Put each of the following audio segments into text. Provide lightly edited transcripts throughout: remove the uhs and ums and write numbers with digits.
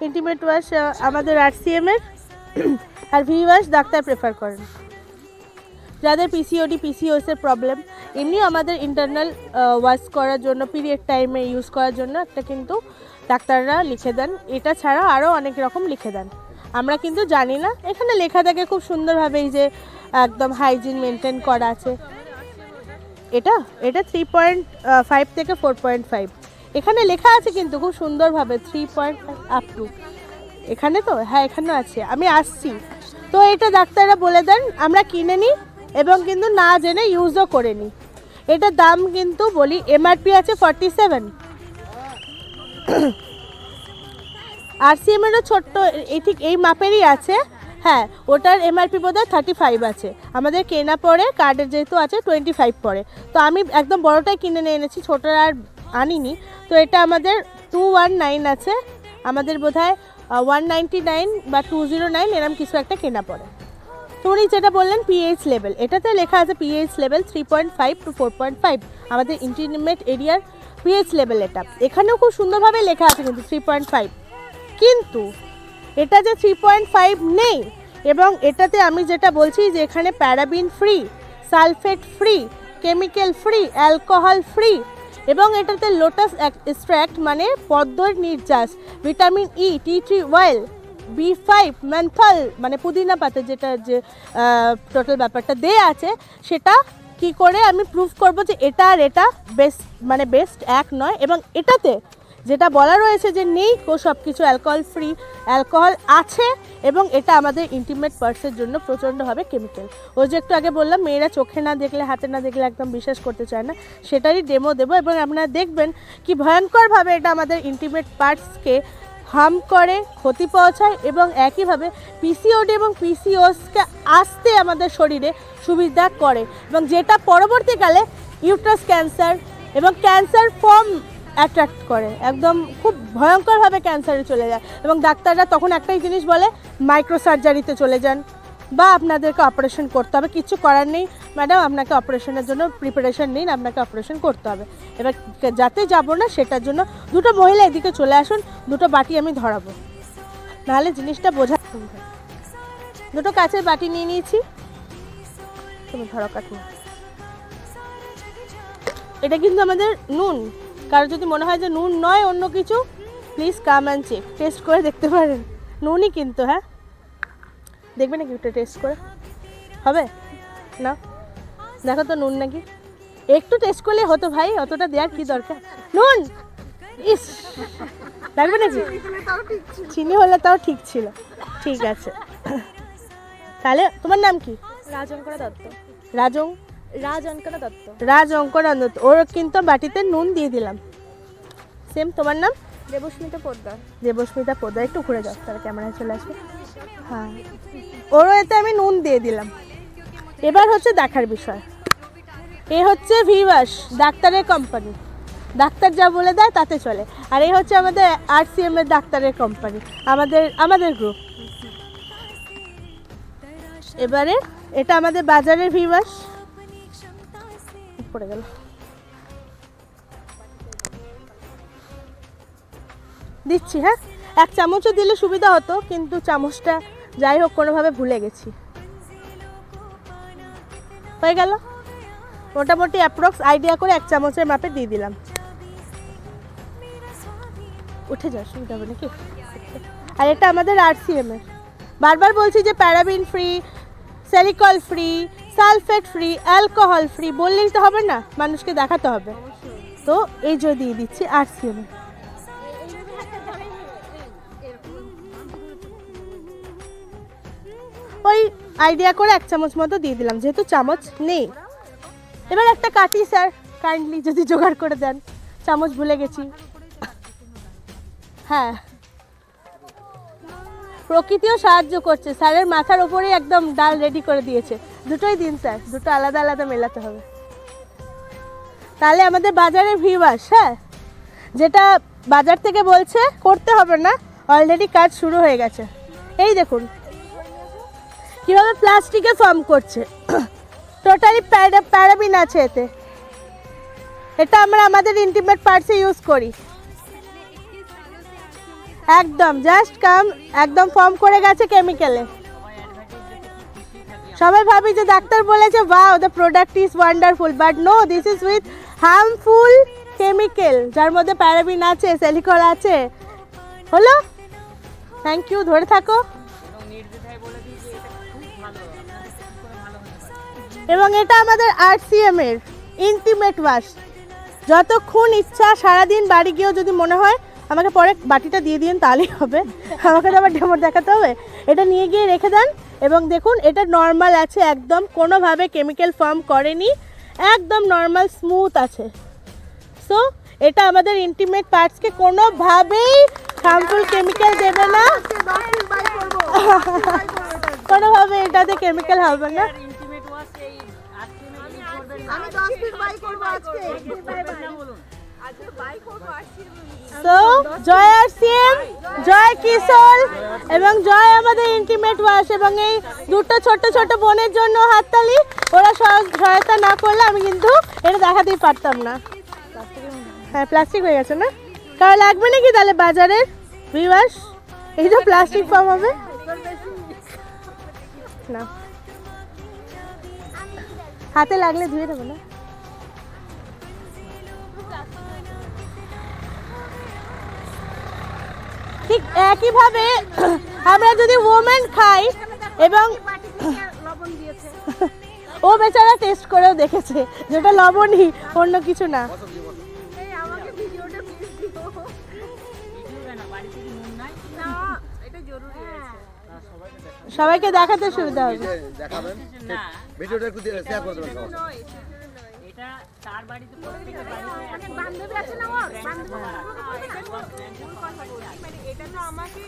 Intimate wash আমাদের RCM এর আর V wash doctor prefer করেন। যাদের পিসিওডি পিসিওএস এর প্রবলেম, এমনি আমাদের ইন্টারনাল ওয়াশ করার জন্য পিরিয়ড টাইমে ইউজ করার জন্য একটা কিন্তু ডাক্তাররা লিখে দেন। এটা ছাড়া আরও অনেক রকম লিখে দেন, আমরা কিন্তু জানি না। এখানে লেখা থাকে খুব সুন্দরভাবে, এই যে একদম হাইজিন মেনটেন করা আছে। এটা 3.5 থেকে 4.5 এখানে লেখা আছে কিন্তু খুব সুন্দরভাবে 3.5 আপ টু। এখানে তো হ্যাঁ এখানেও আছে, আমি আসছি। তো এটা ডাক্তাররা বলে দেন, আমরা কিনে নিই এবং কিন্তু না জেনে ইউজও করে নিই। এটার দাম কিন্তু বলি MRP আছে 47। RCM এরও ছোট্ট এই ঠিক এই মাপেরই আছে, হ্যাঁ ওটার MRP বোধহয় 35 আছে। আমাদের কেনা পড়ে, কার্ডের যেহেতু আছে 25 পড়ে। তো আমি একদম বড়টাই কিনে নিয়ে এনেছি, ছোটোর আর আনিনি। তো এটা আমাদের 219 আছে, আমাদের বোধহয় 199 বা 209 এরম কিছু একটা কেনা পড়ে। তো উনি যেটা বললেন পিএইচ লেভেল, এটাতে লেখা আছে পিএইচ লেভেল 3.5 to 4.5, আমাদের ইন্টিমেট এরিয়ার পিএইচ লেভেল এটা। এখানেও খুব সুন্দরভাবে লেখা আছে কিন্তু 3.5, কিন্তু এটা যে 3.5 নেই। এবং এটাতে আমি যেটা বলছি যে এখানে paraben free, sulphate free, chemical free, alcohol free, এবং এটাতে লোটাস এক্সট্র্যাক্ট মানে পদ্মর নির্যাস, vitamin E, tea tree oil, B5 menthol মানে পুদিনা পাতা, যেটা যে টোটাল ব্যাপারটা দেয়া আছে, সেটা কি করে আমি প্রুফ করব যে এটা আর এটা বেস্ট মানে বেস্ট এক নয়। এবং এটাতে যেটা বলা রয়েছে যে নেই সব কিছু অ্যালকোহল ফ্রি, অ্যালকোহল আছে, এবং এটা আমাদের ইন্টিমেট পার্টসের জন্য প্রচণ্ডভাবে কেমিক্যাল। ওই যে একটু আগে বললাম মেয়েরা চোখে না দেখলে হাতে না দেখলে একদম বিশ্বাস করতে চায় না, সেটারই ডেমো দেবো। এবং আপনারা দেখবেন কি ভয়ঙ্করভাবে এটা আমাদের ইন্টিমেট পার্টসকে হার্ম করে, ক্ষতি পৌঁছায়, এবং একইভাবে পিসিওডি এবং পিসিওএসকে আসতে আমাদের শরীরে সুবিধা করে, এবং যেটা পরবর্তীকালে ইউট্রাস ক্যান্সার এবং ক্যান্সার ফর্ম অ্যাট্রাক্ট করে, একদম খুব ভয়ঙ্করভাবে ক্যান্সারে চলে যায়। এবং ডাক্তাররা তখন একটাই জিনিস বলে, মাইক্রো সার্জারিতে চলে যান বা আপনাদেরকে অপারেশন করতে হবে। কিচ্ছু করার নেই ম্যাডাম, আপনাকে অপারেশনের জন্য প্রিপারেশন নিন, আপনাকে অপারেশন করতে হবে। এবার যাতে যাব না সেটার জন্য দুটো মহিলা এদিকে চলে আসুন, দুটো বাটি আমি ধরাবো, নাহলে জিনিসটা বোঝা। দুটো কাচের বাটি নিয়ে নিয়েছি, তুমি ধরো কাটুন। এটা কিন্তু আমাদের নুন, কারো যদি মনে হয় যে নুন নয় অন্য কিছু, please come and check, test করে দেখতে পারেন। নুনই কিন্তু, হ্যাঁ দেখবে নাকি ওটা টেস্ট করে, হবে না? দেখো তো নুন নাকি, একটু টেস্ট করলে হতো ভাই, অতটা দেওয়ার কি দরকার। নুন ইস লাগবে নাকি? চিনি হলে তাও ঠিক ছিল। ঠিক আছে, তাহলে তোমার নাম কি? রাজঙ্করা দত্ত। রাজঙ্করা দত্ত। ওর কিন্তু বাটিতে নুন দিয়ে দিলাম। সেম, তোমার নাম? দেবস্মিতা পোদ্দার। দেবস্মিতা পোদ্দার। একটু ঘুরে যাও, তাহলে ক্যামেরায় চলে আসবে। হ্যাঁ, ওরও এতে আমি নুন দিয়ে দিলাম। এবার হচ্ছে দেখার বিষয়, এ হচ্ছে ভি ওয়াশ, ডাক্তারের কোম্পানি, ডাক্তার যা বলে দেয় তাতে চলে। আর এই হচ্ছে আমাদের RCM এর ডাক্তারের কোম্পানি, আমাদের গ্রুপ। এবারে এটা আমাদের বাজারের ভি ওয়াশ, পড়ে গেল, দিচ্ছি। হ্যাঁ, এক চামচও দিলে সুবিধা হতো, কিন্তু চামচটা যাই হোক কোনোভাবে ভুলে গেছি। হয়ে গেল, মোটামুটি অ্যাপ্রক্স আইডিয়া করে এক চামচের মাপে দিয়ে দিলাম। উঠে যাওয়ার সুবিধা হবে নাকি? আর এটা আমাদের RCM এর, বারবার বলছি যে paraben free, silicone free, sulphate free, alcohol free, বললেই তো হবে না, মানুষকে দেখাতে হবে। তো এই যে দিয়ে দিচ্ছি RCM এর। ওই আইডিয়া করে এক চামচ মতো দিয়ে দিলাম, যেহেতু চামচ নেই। এবার একটা কাটি স্যার, কাইন্ডলি যদি জোগাড় করে দেন, চামচ ভুলে গেছি। হ্যাঁ, প্রকৃতিও সাহায্য করছে, স্যারের মাথার ওপরেই একদম ডাল রেডি করে দিয়েছে। দুটোই দিন স্যার, দুটো আলাদা আলাদা মেলাতে হবে। তাহলে আমাদের বাজারের ভি ওয়াশ, হ্যাঁ যেটা বাজার থেকে বলছে করতে হবে না, অলরেডি কাজ শুরু হয়ে গেছে। এই দেখুন কীভাবে প্লাস্টিকে ফর্ম করছে, টোটালি প্যারাবিন আছে এতে। এটা আমরা আমাদের ইন্টিমেট পার্টসে ইউজ করি। একদম জাস্ট কাম, একদম ফর্ম করে গেছে কেমিক্যালে। সবাই ভাবি যে ডাক্তার বলেছে wow the product is wonderful, but no, this is with harmful chemical, যার মধ্যে প্যারাবিন আছে, সেলিকল আছে। হলো, থ্যাংক ইউ, ধরে থাকো। এবং এটা আমাদের আরসিএম এর ইন্টিমেট ওয়াশ। যতক্ষণ ইচ্ছা সারাদিন বাড়ি গিয়েও যদি মনে হয় আমাকে পরে বাটিটা দিয়ে দিন তাহলেই হবে, আমাকে তো আবার ডেমো দেখাতে হবে, এটা নিয়ে গিয়ে রেখে দেন। এবং দেখুন এটা নর্মাল আছে, একদম কোনোভাবে কেমিক্যাল ফর্ম করেনি, একদম নর্মাল স্মুথ আছে। সো এটা আমাদের ইন্টিমেট পার্টসকে কোনোভাবেই হার্মফুল কেমিক্যাল দেবে না, কোনোভাবে এটাতে কেমিক্যাল হবে না। সো জয় আরসিএম, জয় কিশোর এবং জয় আমাদের ইন্টিমেট ওয়াশ। এবং এই দুটো ছোট ছোট বোনের জন্য হাততালি, ওরা সহায়তা না করলে আমি কিন্তু এটা দেখাতেই পারতাম না। হ্যাঁ প্লাস্টিক হয়ে গেছে না, কারণ লাগবে নাকি তাহলে বাজারের ভিউয়ার্স, এই তো প্লাস্টিক ফর্ম হবে না, হাতে লাগলে ধুয়ে দেবো না। ঠিক একইভাবে আমরা যদি ওমেন খাই এবং ও বেচারা টেস্ট করেও দেখেছে যেটা লবণই, অন্য কিছু না। সবাইকে দেখাতে সুবিধা হবে। দেখাবেন ভিডিওটা একটু শেয়ার করে দেবেন সবাই। এটা তার বাড়িতে প্রত্যেকের বাড়িতে অনেক বান্ধবী আছে না ওর, বান্ধবী এটা তো আমাকে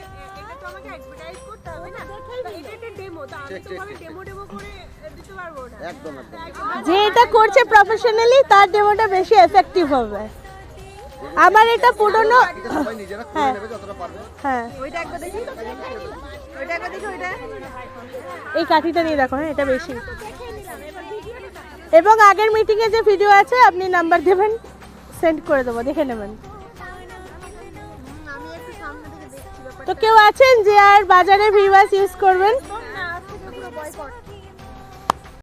অ্যাডভার্টাইজ করতে হবে না, এটা একটা ডেমো, তো আমি তো ভাবে ডেমো করে দিতে পারবো না। একদম একদম যে এটা করছে প্রফেশনালি তার ডেমোটা বেশি এফেক্টিভ হবে। আমার এটা পুরনো, সবাই নিজেরা করে নেবে যতটা পারবে। হ্যাঁ ওইটা একবার দেখি, ওইটা একবার দেখি, ওইটা এই কাঠিটা নিয়ে দেখো, হ্যাঁ এটা বেশি। এবং আগের মিটিংয়ে যে ভিডিও আছে আপনি নাম্বার দেবেন, সেন্ড করে দেবো, দেখে নেবেন। আমি একটু সামনে থেকে দেখছি ব্যাপারটা। তো কেউ আছেন যে আর বাজারে ভিউয়ার্স ইউজ করবেন?